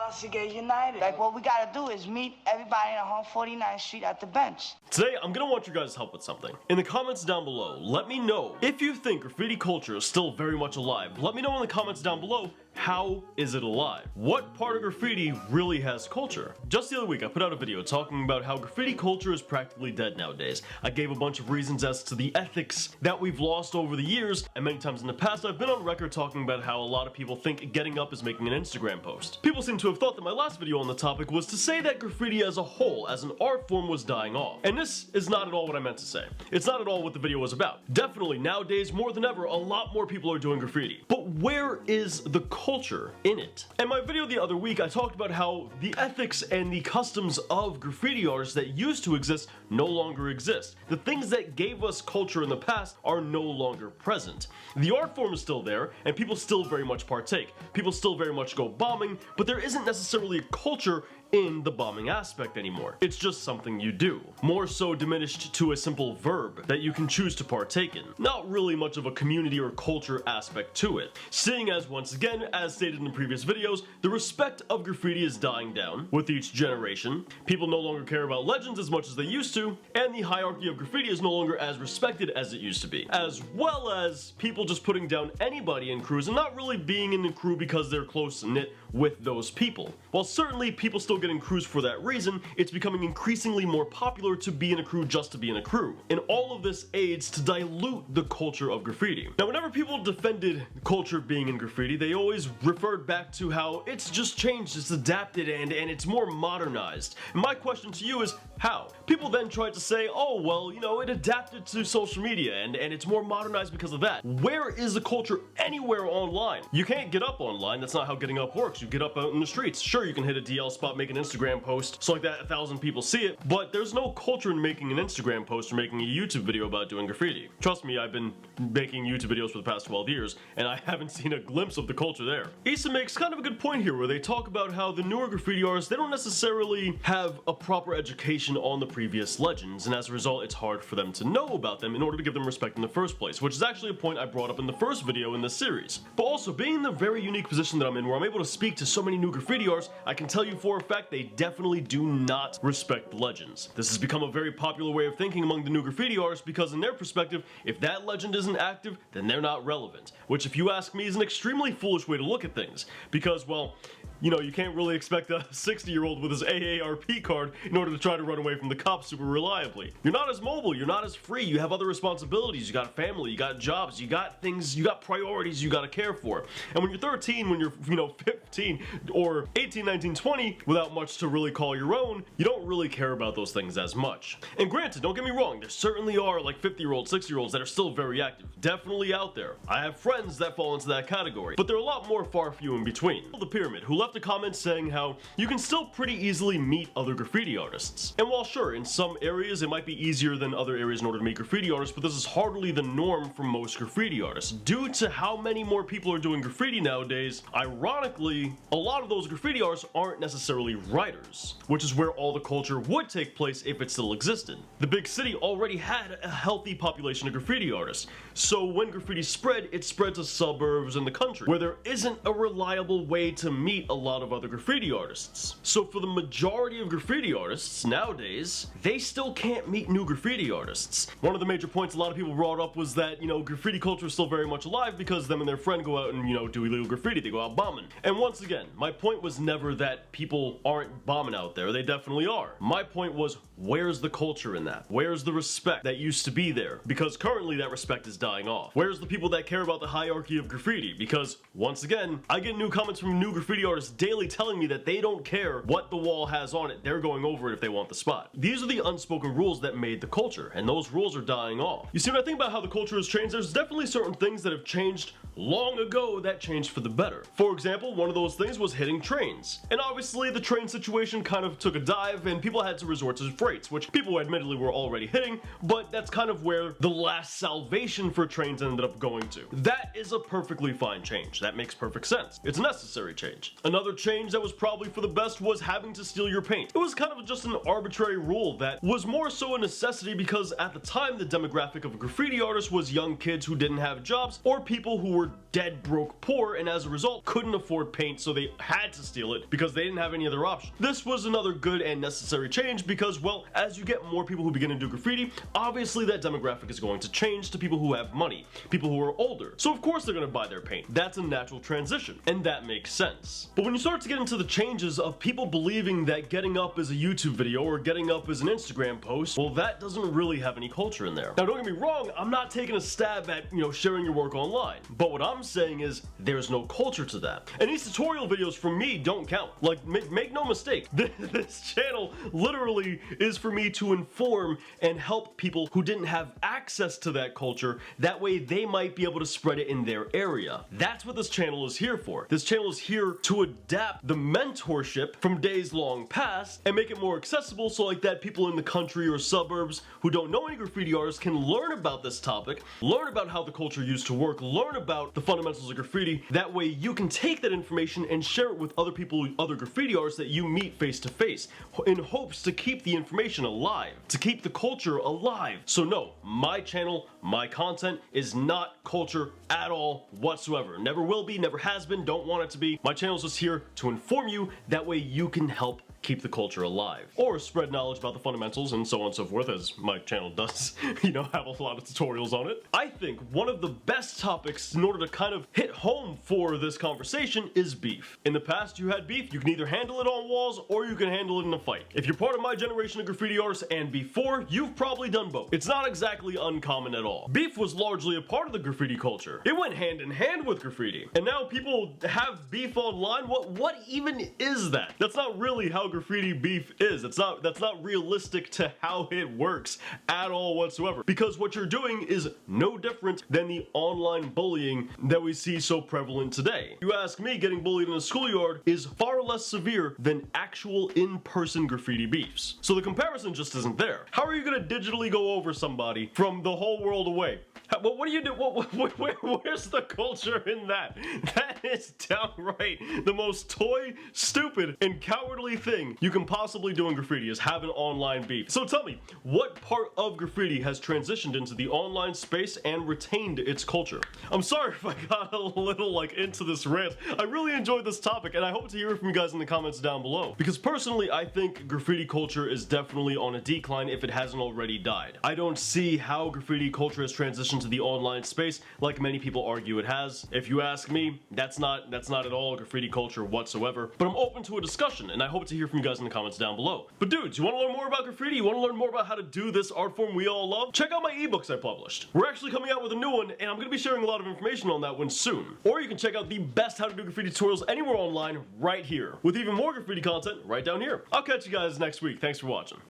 wants to get united. Like, what we gotta do is meet everybody on 149th Street at the bench. Today, I'm gonna want your guys' help with something. In the comments down below, let me know if you think graffiti culture is still very much alive. Let me know in the comments down below, how is it alive? What part of graffiti really has culture? Just the other week, I put out a video talking about how graffiti culture is practically dead nowadays. I gave a bunch of reasons as to the ethics that we've lost over the years, and many times in the past, I've been on record talking about how a lot of people think getting up is making an Instagram post. People seem to have thought that my last video on the topic was to say that graffiti as a whole, as an art form, was dying off. And this is not at all what I meant to say. It's not at all what the video was about. Definitely, nowadays, more than ever, a lot more people are doing graffiti. But where is the culture in it? In my video the other week, I talked about how the ethics and the customs of graffiti artists that used to exist no longer exist. The things that gave us culture in the past are no longer present. The art form is still there, and people still very much partake. People still very much go bombing, but there isn't necessarily a culture in the bombing aspect anymore. It's just something you do. More so diminished to a simple verb that you can choose to partake in. Not really much of a community or culture aspect to it. Seeing as, once again, as stated in the previous videos, the respect of graffiti is dying down with each generation. People no longer care about legends as much as they used to, and the hierarchy of graffiti is no longer as respected as it used to be. As well as people just putting down anybody in crews and not really being in the crew because they're close-knit with those people. While certainly people still get in crews for that reason, it's becoming increasingly more popular to be in a crew just to be in a crew. And all of this aids to dilute the culture of graffiti. Now, whenever people defended culture being in graffiti, they always referred back to how it's just changed, it's adapted, and it's more modernized. And my question to you is, how? People then tried to say, oh, well, you know, it adapted to social media and it's more modernized because of that. Where is the culture anywhere online? You can't get up online, that's not how getting up works. You get up out in the streets. Sure, you can hit a DL spot, make an Instagram post, so like that 1,000 people see it, but there's no culture in making an Instagram post or making a YouTube video about doing graffiti. Trust me, I've been making YouTube videos for the past 12 years, and I haven't seen a glimpse of the culture there. Issa makes kind of a good point here where they talk about how the newer graffiti artists, they don't necessarily have a proper education on the previous legends, and as a result, it's hard for them to know about them in order to give them respect in the first place, which is actually a point I brought up in the first video in this series. But also, being in the very unique position that I'm in, where I'm able to speak to so many new graffiti artists, I can tell you for a fact they definitely do not respect legends. This has become a very popular way of thinking among the new graffiti artists because in their perspective, if that legend isn't active, then they're not relevant. Which, if you ask me, is an extremely foolish way to look at things. Because, well, you know, you can't really expect a 60-year-old with his AARP card in order to try to run away from the cops super reliably. You're not as mobile, you're not as free, you have other responsibilities, you got a family, you got jobs, you got things, you got priorities you gotta care for. And when you're 13, when you're, 15, or 18, 19, 20, without much to really call your own, you don't really care about those things as much. And granted, don't get me wrong, there certainly are like 50-year-olds, 60-year-olds that are still very active. Definitely out there. I have friends that fall into that category, but they're a lot more far few in between. The Pyramid, who left a comment saying how you can still pretty easily meet other graffiti artists. And while sure, in some areas it might be easier than other areas in order to meet graffiti artists, but this is hardly the norm for most graffiti artists. Due to how many more people are doing graffiti nowadays, ironically, a lot of those graffiti artists aren't necessarily writers, which is where all the culture would take place if it still existed. The big city already had a healthy population of graffiti artists, so when graffiti spread, it spread to suburbs and the country, where there isn't a reliable way to meet a lot of other graffiti artists. So for the majority of graffiti artists nowadays, they still can't meet new graffiti artists. One of the major points a lot of people brought up was that, graffiti culture is still very much alive because them and their friend go out and, do illegal graffiti, they go out bombing. And once again, my point was never that people aren't bombing out there, they definitely are. My point was, where's the culture in that? Where's the respect that used to be there? Because currently that respect is dying off. Where's the people that care about the hierarchy of graffiti? Because, once again, I get new comments from new graffiti artists daily telling me that they don't care what the wall has on it, they're going over it if they want the spot. These are the unspoken rules that made the culture, and those rules are dying off. You see, when I think about how the culture has changed, there's definitely certain things that have changed long ago that changed for the better. For example, one of those things was hitting trains. And obviously the train situation kind of took a dive and people had to resort to freights, which people admittedly were already hitting, but that's kind of where the last salvation for trains ended up going to. That is a perfectly fine change. That makes perfect sense. It's a necessary change. Another Another change that was probably for the best was having to steal your paint. It was kind of just an arbitrary rule that was more so a necessity because at the time the demographic of a graffiti artist was young kids who didn't have jobs or people who were dead broke poor and as a result couldn't afford paint, so they had to steal it because they didn't have any other option. This was another good and necessary change because, well, as you get more people who begin to do graffiti, obviously that demographic is going to change to people who have money, people who are older. So of course they're going to buy their paint. That's a natural transition, and that makes sense. But when you start to get into the changes of people believing that getting up is a YouTube video or getting up is an Instagram post, well, that doesn't really have any culture in there. Now don't get me wrong, I'm not taking a stab at, sharing your work online, but what I'm saying is there's no culture to that. And these tutorial videos for me don't count. Like, make no mistake, this channel literally is for me to inform and help people who didn't have access to that culture. That way they might be able to spread it in their area. That's what this channel is here for. This channel is here to adapt the mentorship from days long past and make it more accessible so like that people in the country or suburbs who don't know any graffiti artists can learn about this topic, learn about how the culture used to work, learn about the fundamentals of graffiti. That way you can take that information and share it with other people, other graffiti artists that you meet face to face, in hopes to keep the information alive, to keep the culture alive. So no, my channel, my content is not culture at all whatsoever. Never will be, never has been, don't want it to be. My channel is just here to inform you, that way you can help keep the culture alive, or spread knowledge about the fundamentals and so on and so forth, as my channel does, have a lot of tutorials on it. I think one of the best topics in order to kind of hit home for this conversation is beef. In the past, you had beef. You can either handle it on walls or you can handle it in a fight. If you're part of my generation of graffiti artists and before, you've probably done both. It's not exactly uncommon at all. Beef was largely a part of the graffiti culture. It went hand in hand with graffiti. And now people have beef online. What even is that? That's not really how graffiti beef is. That's not realistic to how it works at all whatsoever, because what you're doing is no different than the online bullying that we see so prevalent today. You ask me, getting bullied in a schoolyard is far less severe than actual in-person graffiti beefs. So the comparison just isn't there. How are you gonna digitally go over somebody from the whole world away? What do you do? Where's the culture in that? That is downright the most toy, stupid, and cowardly thing you can possibly do in graffiti, is have an online beef. So tell me, what part of graffiti has transitioned into the online space and retained its culture? I'm sorry if I got a little into this rant. I really enjoyed this topic, and I hope to hear from you guys in the comments down below, because personally I think graffiti culture is definitely on a decline if it hasn't already died. I don't see how graffiti culture has transitioned to the online space like many people argue it has. If you ask me, that's not at all graffiti culture whatsoever, but I'm open to a discussion, and I hope to hear from you guys in the comments down below. But dudes, you want to learn more about graffiti? You want to learn more about how to do this art form we all love? Check out my ebooks I published. We're actually coming out with a new one, and I'm going to be sharing a lot of information on that one soon. Or you can check out the best how to do graffiti tutorials anywhere online right here, with even more graffiti content right down here. I'll catch you guys next week. Thanks for watching.